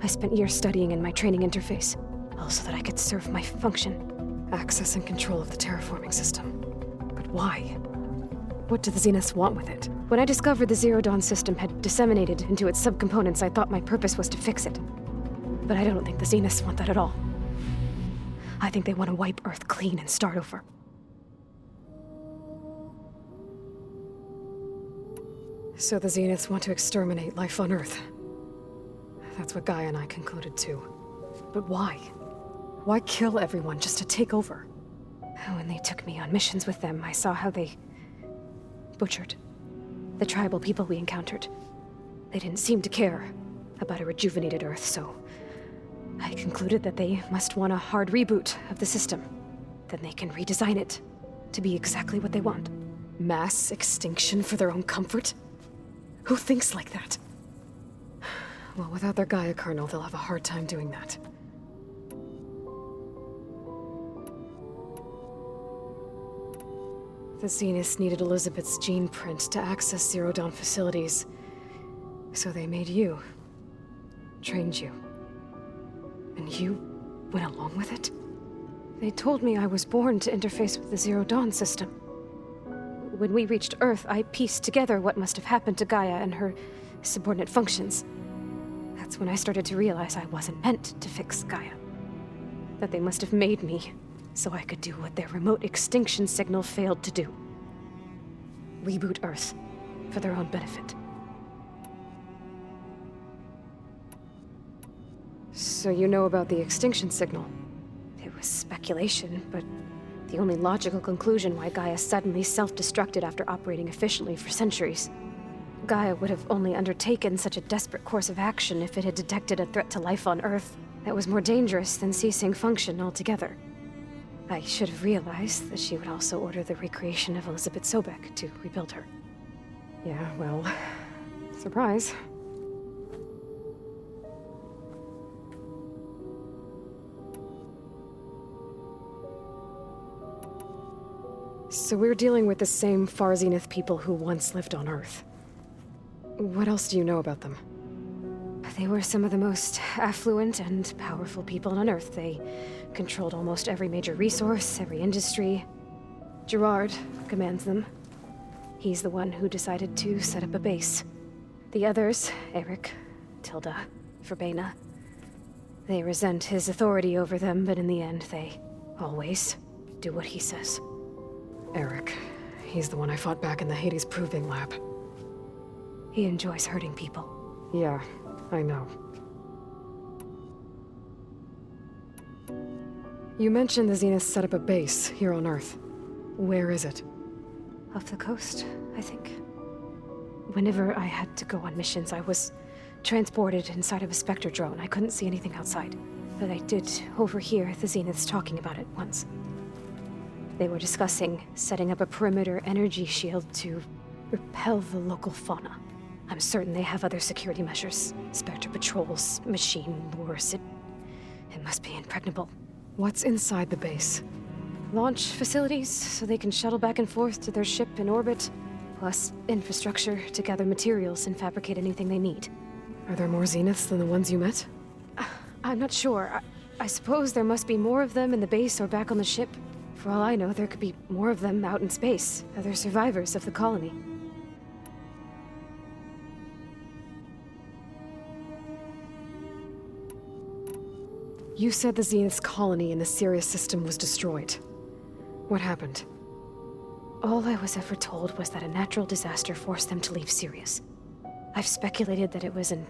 Speaker 1: I spent years studying in my training interface, all so that I could serve my function.
Speaker 6: Access and control of the terraforming system. But why? What do the Zeniths want with it?
Speaker 1: When I discovered the Zero Dawn system had disseminated into its subcomponents, I thought my purpose was to fix it. But I don't think the Zeniths want that at all. I think they want to wipe Earth clean and start over.
Speaker 6: So the Zeniths want to exterminate life on Earth. That's what Gaia and I concluded too. But why? Why kill everyone just to take over?
Speaker 1: When they took me on missions with them, I saw how they butchered the tribal people we encountered. They didn't seem to care about a rejuvenated Earth, so I concluded that they must want a hard reboot of the system. Then they can redesign it to be exactly what they want.
Speaker 6: Mass extinction for their own comfort? Who thinks like that? Well, without their Gaia kernel, they'll have a hard time doing that. The Zeniths needed Elizabeth's gene print to access Zero Dawn facilities. So they made you. Trained you. And you went along with it?
Speaker 1: They told me I was born to interface with the Zero Dawn system. When we reached Earth, I pieced together what must have happened to Gaia and her subordinate functions. That's when I started to realize I wasn't meant to fix Gaia. That they must have made me so I could do what their remote extinction signal failed to do. Reboot Earth for their own benefit.
Speaker 6: So you know about the extinction signal?
Speaker 1: It was speculation, but the only logical conclusion why Gaia suddenly self-destructed after operating efficiently for centuries. Gaia would have only undertaken such a desperate course of action if it had detected a threat to life on Earth that was more dangerous than ceasing function altogether. I should have realized that she would also order the recreation of Elizabeth Sobek to rebuild her.
Speaker 6: Yeah, well, surprise. So we're dealing with the same Far Zenith people who once lived on Earth. What else do you know about them?
Speaker 1: They were some of the most affluent and powerful people on Earth. They controlled almost every major resource, every industry. Gerard commands them. He's the one who decided to set up a base. The others, Eric, Tilda, Verbena, they resent his authority over them, but in the end, they always do what he says.
Speaker 6: Eric. He's the one I fought back in the Hades Proving Lab.
Speaker 1: He enjoys hurting people.
Speaker 6: Yeah, I know. You mentioned the Zenith set up a base here on Earth. Where is it?
Speaker 1: Off the coast, I think. Whenever I had to go on missions, I was transported inside of a Spectre drone. I couldn't see anything outside. But I did overhear the Zeniths talking about it once. They were discussing setting up a perimeter energy shield to repel the local fauna. I'm certain they have other security measures. Spectre patrols, machine wars. It must be impregnable.
Speaker 6: What's inside the base?
Speaker 1: Launch facilities, so they can shuttle back and forth to their ship in orbit. Plus infrastructure to gather materials and fabricate anything they need.
Speaker 6: Are there more Zeniths than the ones you met?
Speaker 1: I'm not sure. I suppose there must be more of them in the base or back on the ship. For all I know, there could be more of them out in space, other survivors of the colony.
Speaker 6: You said the Zenith's colony in the Sirius system was destroyed. What happened?
Speaker 1: All I was ever told was that a natural disaster forced them to leave Sirius. I've speculated that it was an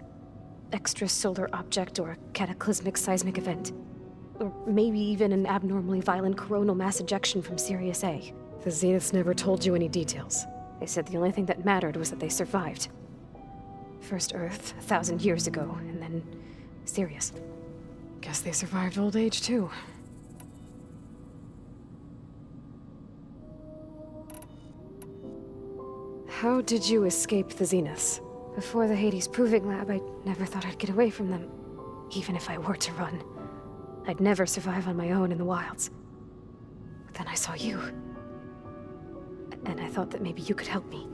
Speaker 1: extrasolar object or a cataclysmic seismic event. Or maybe even an abnormally violent coronal mass ejection from Sirius A.
Speaker 6: The Zeniths never told you any details.
Speaker 1: They said the only thing that mattered was that they survived. First Earth, 1,000 years ago, and then Sirius.
Speaker 6: Guess they survived old age, too. How did you escape the Zeniths?
Speaker 1: Before the Hades Proving Lab, I never thought I'd get away from them. Even if I were to run. I'd never survive on my own in the wilds. But then I saw you. And I thought that maybe you could help me.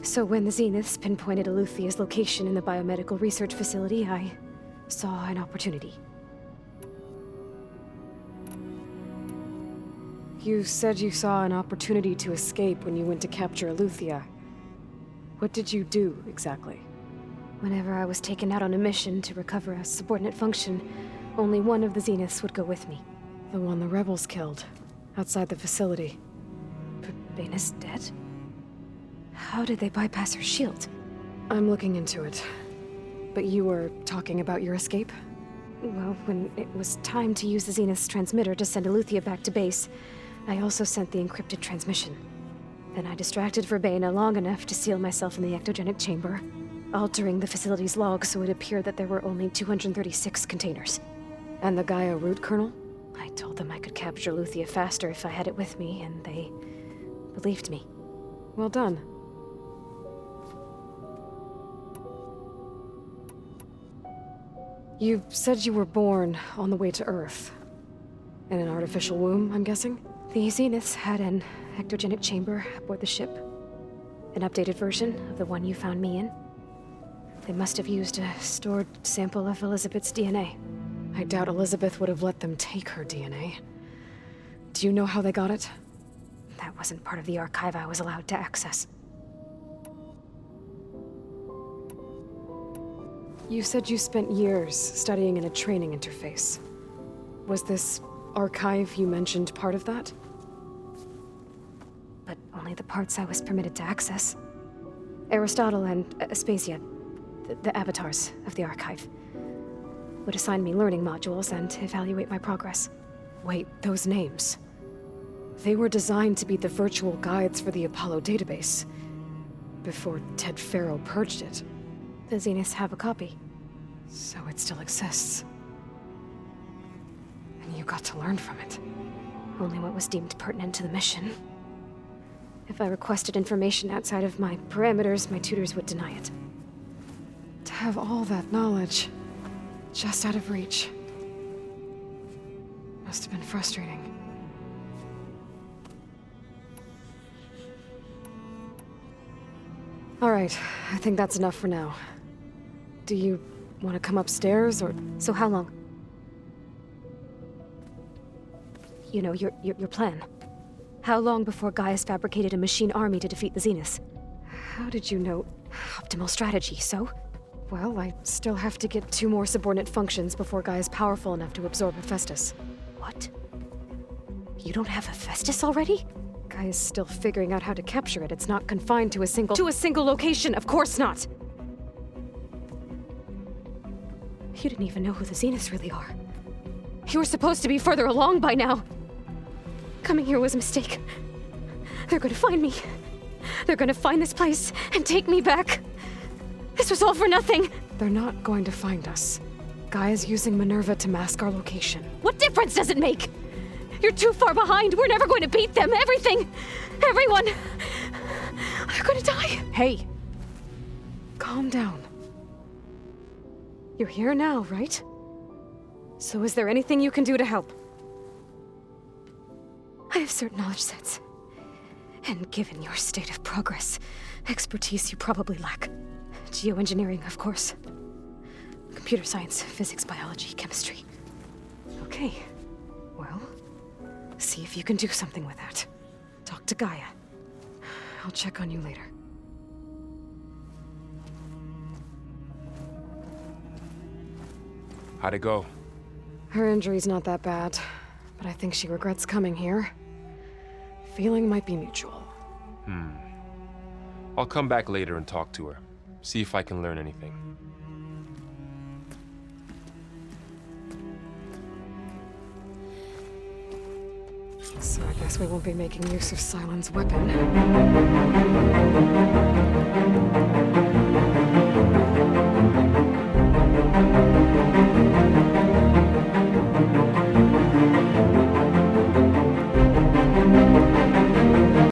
Speaker 1: So when the Zeniths pinpointed Eluthia's location in the biomedical research facility, I saw an opportunity.
Speaker 6: You said you saw an opportunity to escape when you went to capture Eluthia. What did you do, exactly?
Speaker 1: Whenever I was taken out on a mission to recover a subordinate function, only one of the Zeniths would go with me.
Speaker 6: The one the rebels killed, outside the facility.
Speaker 1: Baina's dead? How did they bypass her shield?
Speaker 6: I'm looking into it. But you were talking about your escape?
Speaker 1: Well, when it was time to use the Zenith's transmitter to send Eluthia back to base, I also sent the encrypted transmission. Then I distracted Verbena long enough to seal myself in the ectogenic chamber, altering the facility's log so it appeared that there were only 236 containers.
Speaker 6: And the Gaia root kernel?
Speaker 1: I told them I could capture Eluthia faster if I had it with me, and they believed me.
Speaker 6: Well done. You said you were born on the way to Earth. In an artificial womb, I'm guessing?
Speaker 1: The Zeniths had an ectogenic chamber aboard the ship. An updated version of the one you found me in. They must have used a stored sample of Elizabeth's DNA.
Speaker 6: I doubt Elizabeth would have let them take her DNA. Do you know how they got it?
Speaker 1: That wasn't part of the archive I was allowed to access.
Speaker 6: You said you spent years studying in a training interface. Was this archive you mentioned part of that?
Speaker 1: But only the parts I was permitted to access. Aristotle and Aspasia, the avatars of the archive, would assign me learning modules and evaluate my progress.
Speaker 6: Wait, those names. They were designed to be the virtual guides for the Apollo database, before Ted Faro purged it.
Speaker 1: The Zeniths have a copy.
Speaker 6: So it still exists. And you got to learn from it.
Speaker 1: Only what was deemed pertinent to the mission. If I requested information outside of my parameters, my tutors would deny it.
Speaker 6: To have all that knowledge, just out of reach. Must have been frustrating. All right, I think that's enough for now. Do you want to come upstairs, or...
Speaker 1: So how long? You know, your plan. How long before Gaius fabricated a machine army to defeat the Zeniths?
Speaker 6: How did you know?
Speaker 1: Optimal strategy, so?
Speaker 6: Well, I still have to get 2 more subordinate functions before Gaia's powerful enough to absorb Hephaestus.
Speaker 1: What? You don't have Hephaestus already?
Speaker 6: Gaia's still figuring out how to capture it. It's not confined to a single... To a single location, of course not!
Speaker 1: You didn't even know who the Zeniths really are.
Speaker 6: You were supposed to be further along by now!
Speaker 1: Coming here was a mistake. They're gonna find me. They're gonna find this place and take me back. This was all for nothing.
Speaker 6: They're not going to find us. Gaia's using Minerva to mask our location.
Speaker 1: What difference does it make? You're too far behind. We're never going to beat them. Everything. Everyone. They're gonna die.
Speaker 6: Hey. Calm down. You're here now, right? So is there anything you can do to help?
Speaker 1: I have certain knowledge sets. And given your state of progress, expertise you probably lack. Geoengineering, of course. Computer science, physics, biology, chemistry.
Speaker 6: Okay. Well, see if you can do something with that. Talk to Gaia. I'll check on you later.
Speaker 9: How'd it go?
Speaker 6: Her injury's not that bad, but I think she regrets coming here. feeling might be mutual.
Speaker 9: I'll come back later and talk to her. See if I can learn anything.
Speaker 6: So I guess we won't be making use of Sylens' weapon.